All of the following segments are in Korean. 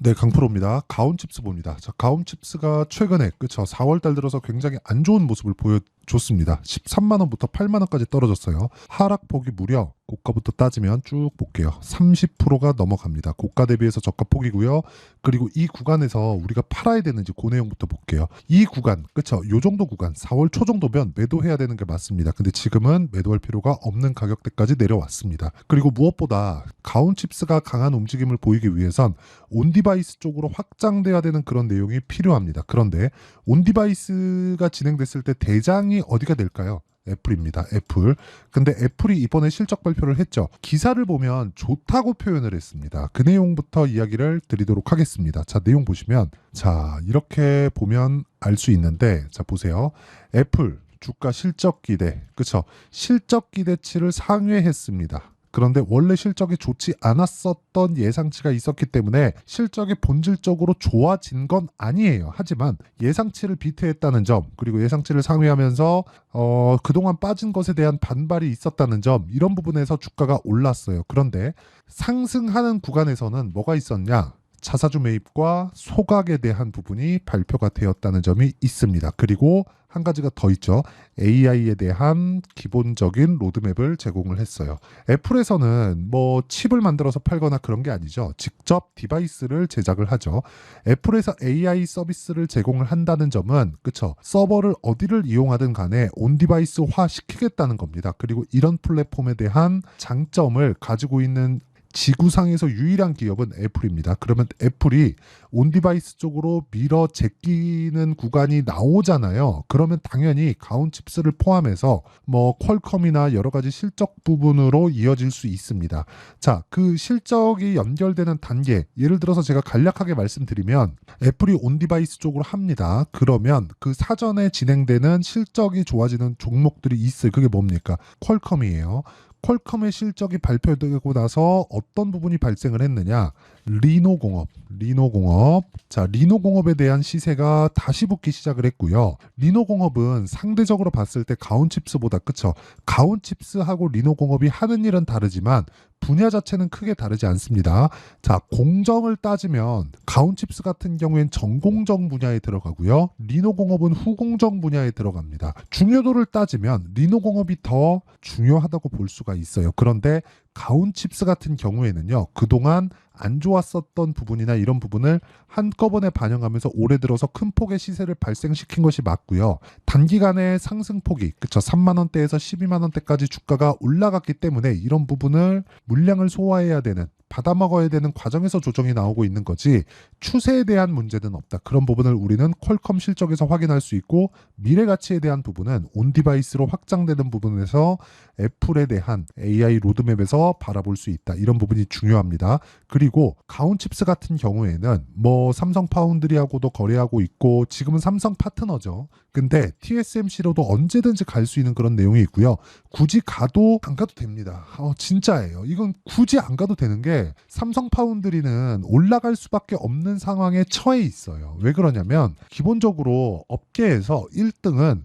네, 강프로입니다. 가온칩스 봅니다. 자, 가온칩스가 최근에 그쵸 4월 달 들어서 굉장히 안 좋은 모습을 보여줬습니다. 13만 원부터 8만 원까지 떨어졌어요. 하락폭이 무려 고가부터 따지면 쭉 볼게요. 30%가 넘어갑니다. 고가 대비해서 저가 폭이고요. 그리고 이 구간에서 우리가 팔아야 되는지 그 내용부터 볼게요. 이 구간, 그쵸? 요 정도 구간, 4월 초 정도면 매도해야 되는 게 맞습니다. 근데 지금은 매도할 필요가 없는 가격대까지 내려왔습니다. 그리고 무엇보다 가온칩스가 강한 움직임을 보이기 위해선 온디바이스 쪽으로 확장돼야 되는 그런 내용이 필요합니다. 그런데 온디바이스가 진행됐을 때 대장이 어디가 될까요? 애플입니다. 애플. 근데 애플이 이번에 실적 발표를 했죠. 기사를 보면 좋다고 표현을 했습니다. 그 내용부터 이야기를 드리도록 하겠습니다. 자, 내용 보시면 자, 이렇게 보면 알 수 있는데 자, 보세요. 애플 주가 실적 기대. 그쵸? 실적 기대치를 상회했습니다. 그런데 원래 실적이 좋지 않았었던 예상치가 있었기 때문에 실적이 본질적으로 좋아진 건 아니에요. 하지만 예상치를 비트했다는 점, 그리고 예상치를 상회하면서 그동안 빠진 것에 대한 반발이 있었다는 점, 이런 부분에서 주가가 올랐어요. 그런데 상승하는 구간에서는 뭐가 있었냐? 자사주 매입과 소각에 대한 부분이 발표가 되었다는 점이 있습니다. 그리고 한 가지가 더 있죠. AI에 대한 기본적인 로드맵을 제공을 했어요. 애플에서는 뭐 칩을 만들어서 팔거나 그런 게 아니죠. 직접 디바이스를 제작을 하죠. 애플에서 AI 서비스를 제공을 한다는 점은 그쵸. 서버를 어디를 이용하든 간에 온디바이스화 시키겠다는 겁니다. 그리고 이런 플랫폼에 대한 장점을 가지고 있는 지구상에서 유일한 기업은 애플입니다. 그러면 애플이 온디바이스 쪽으로 밀어 제끼는 구간이 나오잖아요. 그러면 당연히 가온칩스를 포함해서 뭐 퀄컴이나 여러 가지 실적 부분으로 이어질 수 있습니다. 자, 그 실적이 연결되는 단계, 예를 들어서 제가 간략하게 말씀드리면 애플이 온디바이스 쪽으로 합니다. 그러면 그 사전에 진행되는 실적이 좋아지는 종목들이 있어요. 그게 뭡니까? 퀄컴이에요. 퀄컴의 실적이 발표되고 나서 어떤 부분이 발생을 했느냐? 리노공업. 자, 리노공업에 대한 시세가 다시 붙기 시작을 했고요. 리노공업은 상대적으로 봤을 때 가온칩스보다 그쵸? 가온칩스하고 리노공업이 하는 일은 다르지만 분야 자체는 크게 다르지 않습니다. 자, 공정을 따지면 가온칩스 같은 경우엔 전공정 분야에 들어가고요. 리노공업은 후공정 분야에 들어갑니다. 중요도를 따지면 리노공업이 더 중요하다고 볼 수가 있어요. 그런데 가온칩스 같은 경우에는요. 그동안 안 좋았었던 부분이나 이런 부분을 한꺼번에 반영하면서 올해 들어서 큰 폭의 시세를 발생시킨 것이 맞고요. 단기간에 상승폭이 그쵸 3만 원대에서 12만 원대까지 주가가 올라갔기 때문에 이런 부분을 물량을 소화해야 되는 받아먹어야 되는 과정에서 조정이 나오고 있는 거지 추세에 대한 문제는 없다. 그런 부분을 우리는 퀄컴 실적에서 확인할 수 있고 미래 가치에 대한 부분은 온디바이스로 확장되는 부분에서 애플에 대한 AI 로드맵에서 바라볼 수 있다. 이런 부분이 중요합니다. 그리고 가온칩스 같은 경우에는 뭐 삼성 파운드리하고도 거래하고 있고 지금은 삼성 파트너죠. 근데 TSMC로도 언제든지 갈 수 있는 그런 내용이 있고요. 굳이 가도 안 가도 됩니다. 진짜예요. 이건 굳이 안 가도 되는 게 삼성 파운드리는 올라갈 수밖에 없는 상황에 처해 있어요. 왜 그러냐면 기본적으로 업계에서 1등은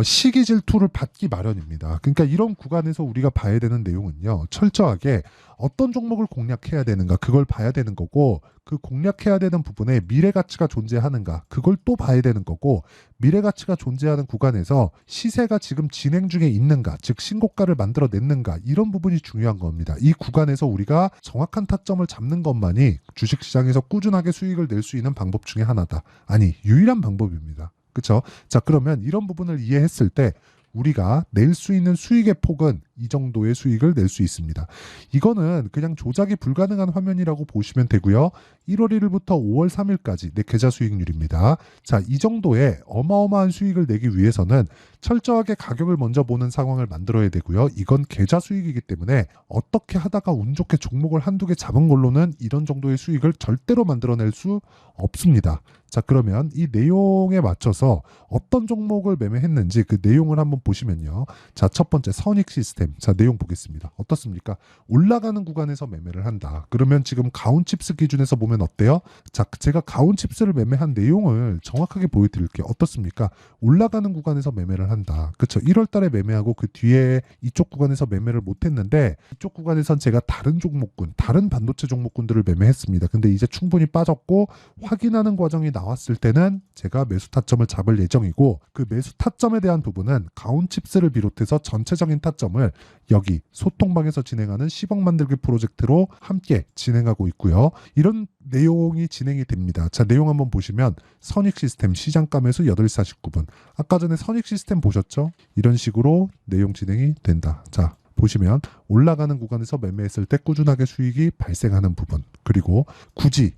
시기 질투를 받기 마련입니다. 그러니까 이런 구간에서 우리가 봐야 되는 내용은요. 철저하게 어떤 종목을 공략해야 되는가 그걸 봐야 되는 거고 그 공략해야 되는 부분에 미래 가치가 존재하는가 그걸 또 봐야 되는 거고 미래 가치가 존재하는 구간에서 시세가 지금 진행 중에 있는가 즉 신고가를 만들어냈는가 이런 부분이 중요한 겁니다. 이 구간에서 우리가 정확한 타점을 잡는 것만이 주식시장에서 꾸준하게 수익을 낼 수 있는 방법 중에 하나다. 아니 유일한 방법입니다. 그쵸? 자, 그러면 이런 부분을 이해했을 때 우리가 낼 수 있는 수익의 폭은 이 정도의 수익을 낼 수 있습니다. 이거는 그냥 조작이 불가능한 화면이라고 보시면 되고요. 1월 1일부터 5월 3일까지 내 계좌 수익률입니다. 자, 이 정도의 어마어마한 수익을 내기 위해서는 철저하게 가격을 먼저 보는 상황을 만들어야 되고요. 이건 계좌 수익이기 때문에 어떻게 하다가 운 좋게 종목을 한두 개 잡은 걸로는 이런 정도의 수익을 절대로 만들어낼 수 없습니다. 자, 그러면 이 내용에 맞춰서 어떤 종목을 매매했는지 그 내용을 한번 보시면요. 자, 첫 번째 선익 시스템. 시스템. 자, 내용 보겠습니다. 어떻습니까? 올라가는 구간에서 매매를 한다. 그러면 지금 가온칩스 기준에서 보면 어때요? 자, 제가 가온칩스를 매매한 내용을 정확하게 보여드릴게요. 어떻습니까? 올라가는 구간에서 매매를 한다. 그쵸? 1월 달에 매매하고 그 뒤에 이쪽 구간에서 매매를 못했는데 이쪽 구간에선 제가 다른 종목군, 다른 반도체 종목군들을 매매했습니다. 근데 이제 충분히 빠졌고 확인하는 과정이 나왔을 때는 제가 매수 타점을 잡을 예정이고 그 매수 타점에 대한 부분은 가온칩스를 비롯해서 전체적인 타점을 여기 소통방에서 진행하는 10억 만들기 프로젝트로 함께 진행하고 있고요. 이런 내용이 진행이 됩니다. 자, 내용 한번 보시면 선익 시스템 시장가 매수 8시 49분. 아까 전에 선익 시스템 보셨죠? 이런 식으로 내용 진행이 된다. 자, 보시면 올라가는 구간에서 매매했을 때 꾸준하게 수익이 발생하는 부분. 그리고 굳이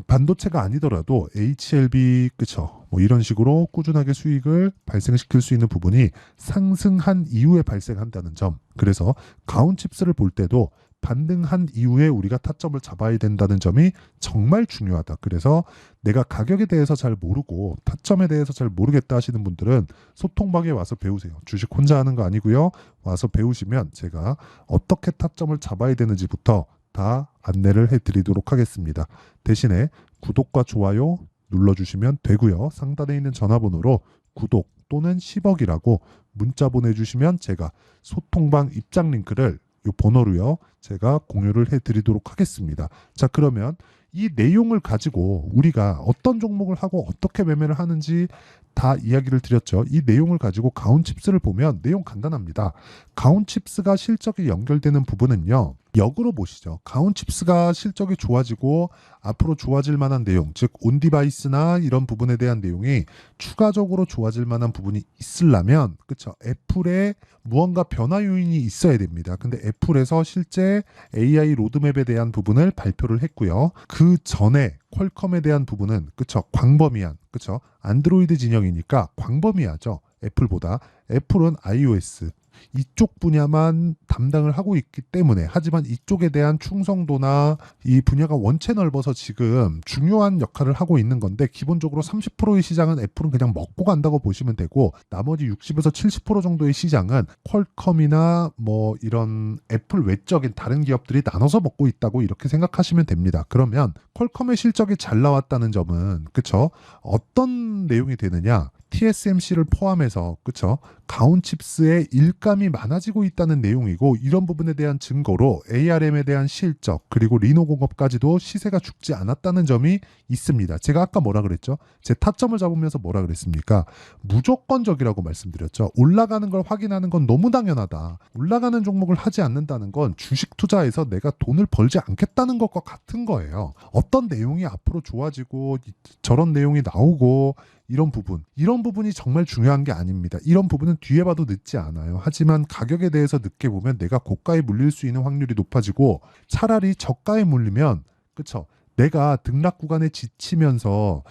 반도체가 아니더라도 HLB 그쵸? 뭐 이런 식으로 꾸준하게 수익을 발생시킬 수 있는 부분이 상승한 이후에 발생한다는 점. 그래서 가온칩스를 볼 때도 반등한 이후에 우리가 타점을 잡아야 된다는 점이 정말 중요하다. 그래서 내가 가격에 대해서 잘 모르고 타점에 대해서 잘 모르겠다 하시는 분들은 소통방에 와서 배우세요. 주식 혼자 하는 거 아니고요. 와서 배우시면 제가 어떻게 타점을 잡아야 되는지부터 다 안내를 해드리도록 하겠습니다. 대신에 구독과 좋아요 눌러주시면 되고요. 상단에 있는 전화번호로 구독 또는 10억이라고 문자 보내주시면 제가 소통방 입장 링크를 이 번호로요. 제가 공유를 해드리도록 하겠습니다. 자, 그러면 이 내용을 가지고 우리가 어떤 종목을 하고 어떻게 매매를 하는지 다 이야기를 드렸죠. 이 내용을 가지고 가온칩스를 보면 내용 간단합니다. 가온칩스가 실적이 연결되는 부분은요. 역으로 보시죠. 가온칩스가 실적이 좋아지고 앞으로 좋아질 만한 내용, 즉 온디바이스나 이런 부분에 대한 내용이 추가적으로 좋아질 만한 부분이 있으려면 그쵸? 애플에 무언가 변화 요인이 있어야 됩니다. 근데 애플에서 실제 AI 로드맵에 대한 부분을 발표를 했고요. 그 전에 퀄컴에 대한 부분은 그쵸? 광범위한 그쵸? 안드로이드 진영이니까 광범위하죠. 애플보다. 애플은 iOS 이쪽 분야만 담당을 하고 있기 때문에 하지만 이쪽에 대한 충성도나 이 분야가 원체 넓어서 지금 중요한 역할을 하고 있는 건데 기본적으로 30%의 시장은 애플은 그냥 먹고 간다고 보시면 되고 나머지 60에서 70% 정도의 시장은 퀄컴이나 뭐 이런 애플 외적인 다른 기업들이 나눠서 먹고 있다고 이렇게 생각하시면 됩니다. 그러면 퀄컴의 실적이 잘 나왔다는 점은 그쵸? 어떤 내용이 되느냐? TSMC를 포함해서 그쵸? 가온칩스의 일감이 많아지고 있다는 내용이고 이런 부분에 대한 증거로 ARM에 대한 실적 그리고 리노공업까지도 시세가 죽지 않았다는 점이 있습니다. 제가 아까 뭐라 그랬죠? 제 타점을 잡으면서 뭐라 그랬습니까? 무조건적이라고 말씀드렸죠. 올라가는 걸 확인하는 건 너무 당연하다. 올라가는 종목을 하지 않는다는 건 주식 투자에서 내가 돈을 벌지 않겠다는 것과 같은 거예요. 어떤 내용이 앞으로 좋아지고 저런 내용이 나오고 이런 부분이 정말 중요한 게 아닙니다. 이런 부분은 뒤에 봐도 늦지 않아요. 하지만 가격에 대해서 늦게 보면 내가 고가에 물릴 수 있는 확률이 높아지고 차라리 저가에 물리면 그쵸? 내가 등락 구간에 지치면서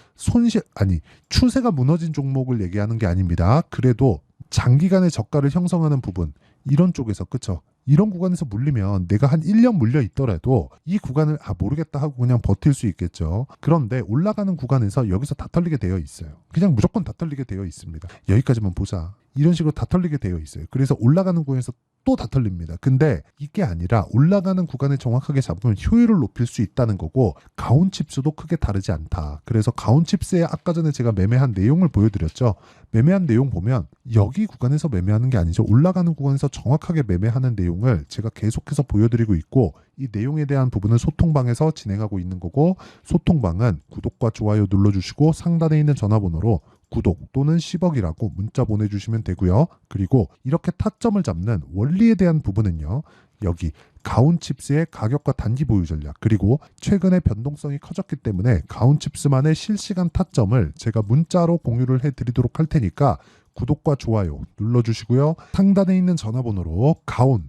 추세가 무너진 종목을 얘기하는 게 아닙니다. 그래도 장기간의 저가를 형성하는 부분 이런 쪽에서 그쵸? 이런 구간에서 물리면 내가 한 1년 물려 있더라도 이 구간을 모르겠다 하고 그냥 버틸 수 있겠죠. 그런데 올라가는 구간에서 여기서 다 털리게 되어 있어요. 그냥 무조건 다 털리게 되어 있습니다. 여기까지만 보자. 이런 식으로 다 털리게 되어 있어요. 그래서 올라가는 구간에서 또 다 털립니다. 근데 이게 아니라 올라가는 구간을 정확하게 잡으면 효율을 높일 수 있다는 거고 가온칩스도 크게 다르지 않다. 그래서 가온칩스의 아까 전에 제가 매매한 내용을 보여드렸죠. 매매한 내용 보면 여기 구간에서 매매하는 게 아니죠. 올라가는 구간에서 정확하게 매매하는 내용을 제가 계속해서 보여드리고 있고 이 내용에 대한 부분은 소통방에서 진행하고 있는 거고 소통방은 구독과 좋아요 눌러주시고 상단에 있는 전화번호로 구독 또는 10억이라고 문자 보내주시면 되고요. 그리고 이렇게 타점을 잡는 원리에 대한 부분은요. 여기 가온칩스의 가격과 단기 보유 전략 그리고 최근에 변동성이 커졌기 때문에 가온칩스만의 실시간 타점을 제가 문자로 공유를 해드리도록 할 테니까 구독과 좋아요 눌러주시고요. 상단에 있는 전화번호로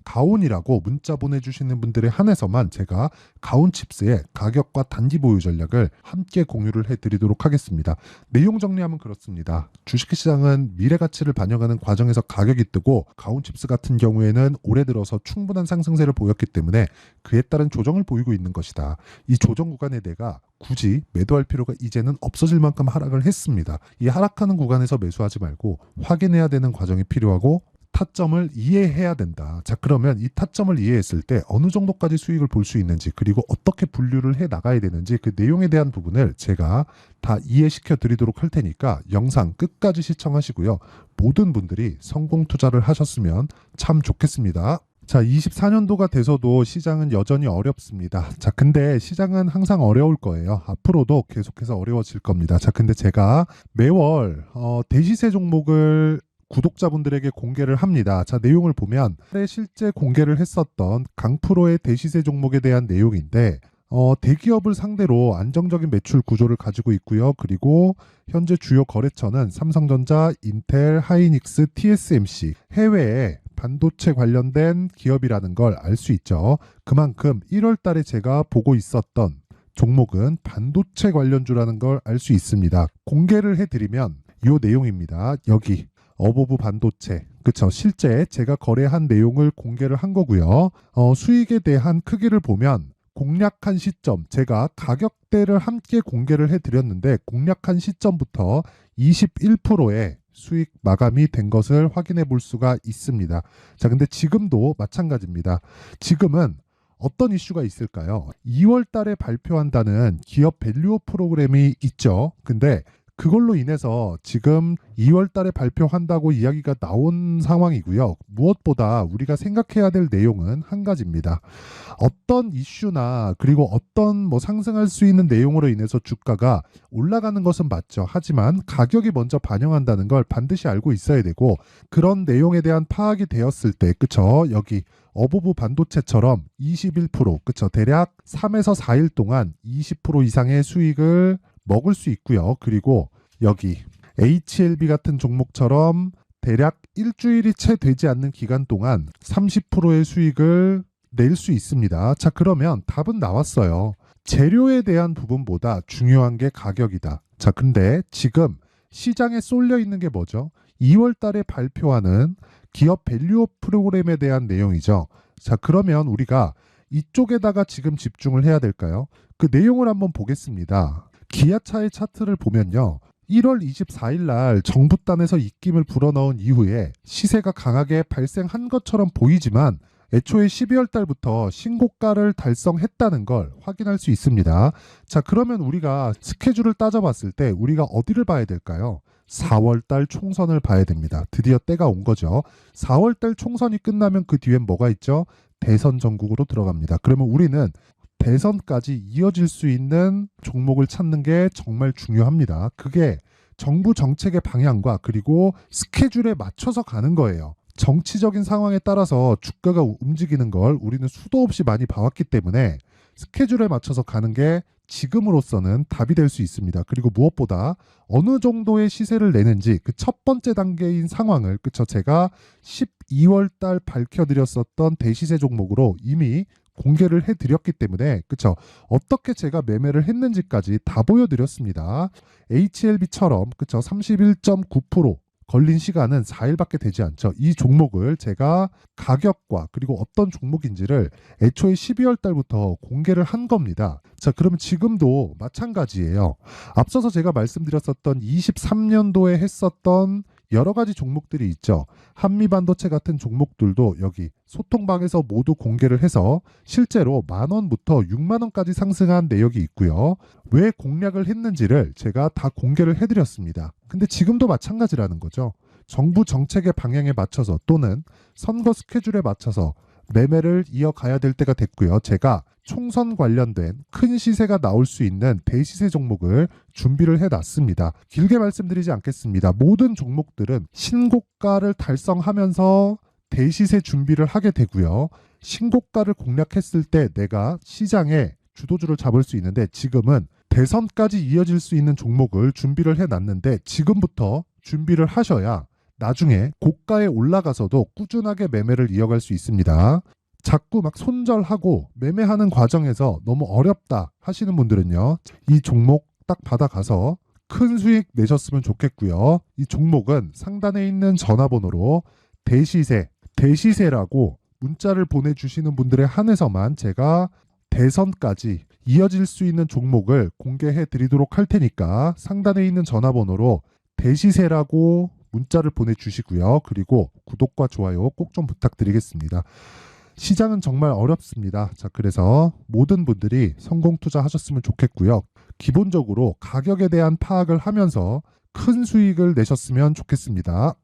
가온이라고 문자 보내주시는 분들에 한해서만 제가 가온칩스의 가격과 단기 보유 전략을 함께 공유를 해드리도록 하겠습니다. 내용 정리하면 그렇습니다. 주식시장은 미래 가치를 반영하는 과정에서 가격이 뜨고 가온칩스 같은 경우에는 올해 들어서 충분한 상승세를 보였기 때문에 그에 따른 조정을 보이고 있는 것이다. 이 조정 구간에 내가 굳이 매도할 필요가 이제는 없어질 만큼 하락을 했습니다. 이 하락하는 구간에서 매수하지 말고 확인해야 되는 과정이 필요하고 타점을 이해해야 된다. 자, 그러면 이 타점을 이해했을 때 어느 정도까지 수익을 볼 수 있는지, 그리고 어떻게 분류를 해 나가야 되는지 그 내용에 대한 부분을 제가 다 이해시켜 드리도록 할 테니까 영상 끝까지 시청하시고요. 모든 분들이 성공 투자를 하셨으면 참 좋겠습니다. 자, 24년도가 돼서도 시장은 여전히 어렵습니다. 자, 근데 시장은 항상 어려울 거예요. 앞으로도 계속해서 어려워질 겁니다. 자, 근데 제가 매월 대시세 종목을 구독자분들에게 공개를 합니다. 자, 내용을 보면 실제 공개를 했었던 강프로의 대시세 종목에 대한 내용인데 대기업을 상대로 안정적인 매출 구조를 가지고 있고요. 그리고 현재 주요 거래처는 삼성전자, 인텔, 하이닉스, TSMC, 해외에 반도체 관련된 기업이라는 걸 알 수 있죠. 그만큼 1월 달에 제가 보고 있었던 종목은 반도체 관련주라는 걸 알 수 있습니다. 공개를 해드리면 이 내용입니다. 여기 어보브 반도체, 그쵸? 실제 제가 거래한 내용을 공개를 한 거고요. 수익에 대한 크기를 보면 공략한 시점, 제가 가격대를 함께 공개를 해드렸는데 공략한 시점부터 21%의 수익 마감이 된 것을 확인해 볼 수가 있습니다. 자, 근데 지금도 마찬가지입니다. 지금은 어떤 이슈가 있을까요? 2월 달에 발표한다는 기업 밸류업 프로그램이 있죠. 근데 그걸로 인해서 지금 2월 달에 발표한다고 이야기가 나온 상황이고요. 무엇보다 우리가 생각해야 될 내용은 한 가지입니다. 어떤 이슈나 그리고 어떤 상승할 수 있는 내용으로 인해서 주가가 올라가는 것은 맞죠. 하지만 가격이 먼저 반영한다는 걸 반드시 알고 있어야 되고, 그런 내용에 대한 파악이 되었을 때, 그쵸? 여기 어보브 반도체처럼 21%, 그쵸? 대략 3에서 4일 동안 20% 이상의 수익을 먹을 수 있고요. 그리고 여기 HLB 같은 종목처럼 대략 일주일이 채 되지 않는 기간 동안 30%의 수익을 낼 수 있습니다. 자, 그러면 답은 나왔어요. 재료에 대한 부분보다 중요한 게 가격이다. 자, 근데 지금 시장에 쏠려 있는 게 뭐죠? 2월 달에 발표하는 기업 밸류업 프로그램에 대한 내용이죠. 자, 그러면 우리가 이쪽에다가 지금 집중을 해야 될까요? 그 내용을 한번 보겠습니다. 기아차의 차트를 보면요. 1월 24일 날 정부단에서 입김을 불어넣은 이후에 시세가 강하게 발생한 것처럼 보이지만 애초에 12월 달부터 신고가를 달성했다는 걸 확인할 수 있습니다. 자, 그러면 우리가 스케줄을 따져봤을 때 우리가 어디를 봐야 될까요? 4월 달 총선을 봐야 됩니다. 드디어 때가 온 거죠. 4월 달 총선이 끝나면 그 뒤엔 뭐가 있죠? 대선 전국으로 들어갑니다. 그러면 우리는 대선까지 이어질 수 있는 종목을 찾는 게 정말 중요합니다. 그게 정부 정책의 방향과 그리고 스케줄에 맞춰서 가는 거예요. 정치적인 상황에 따라서 주가가 움직이는 걸 우리는 수도 없이 많이 봐왔기 때문에 스케줄에 맞춰서 가는 게 지금으로서는 답이 될 수 있습니다. 그리고 무엇보다 어느 정도의 시세를 내는지 그 첫 번째 단계인 상황을, 그쵸? 제가 12월 달 밝혀드렸었던 대시세 종목으로 이미 공개를 해드렸기 때문에, 그쵸? 어떻게 제가 매매를 했는지까지 다 보여드렸습니다. HLB처럼, 그쵸? 31.9% 걸린 시간은 4일밖에 되지 않죠. 이 종목을 제가 가격과 그리고 어떤 종목인지를 애초에 12월 달부터 공개를 한 겁니다. 자, 그러면 지금도 마찬가지예요. 앞서서 제가 말씀드렸었던 23년도에 했었던 여러 가지 종목들이 있죠. 한미반도체 같은 종목들도 여기 소통방에서 모두 공개를 해서 실제로 10,000원부터 60,000원까지 상승한 내역이 있고요. 왜 공략을 했는지를 제가 다 공개를 해드렸습니다. 근데 지금도 마찬가지라는 거죠. 정부 정책의 방향에 맞춰서 또는 선거 스케줄에 맞춰서 매매를 이어가야 될 때가 됐고요. 제가 총선 관련된 큰 시세가 나올 수 있는 대시세 종목을 준비를 해놨습니다. 길게 말씀드리지 않겠습니다. 모든 종목들은 신고가를 달성하면서 대시세 준비를 하게 되고요. 신고가를 공략했을 때 내가 시장에 주도주를 잡을 수 있는데, 지금은 대선까지 이어질 수 있는 종목을 준비를 해놨는데 지금부터 준비를 하셔야 나중에 고가에 올라가서도 꾸준하게 매매를 이어갈 수 있습니다. 자꾸 막 손절하고 매매하는 과정에서 너무 어렵다 하시는 분들은요, 이 종목 딱 받아가서 큰 수익 내셨으면 좋겠고요. 이 종목은 상단에 있는 전화번호로 대시세라고 문자를 보내주시는 분들에 한해서만 제가 대선까지 이어질 수 있는 종목을 공개해 드리도록 할 테니까 상단에 있는 전화번호로 대시세라고 문자를 보내주시고요. 그리고 구독과 좋아요 꼭 좀 부탁드리겠습니다. 시장은 정말 어렵습니다. 자, 그래서 모든 분들이 성공 투자하셨으면 좋겠고요. 기본적으로 가격에 대한 파악을 하면서 큰 수익을 내셨으면 좋겠습니다.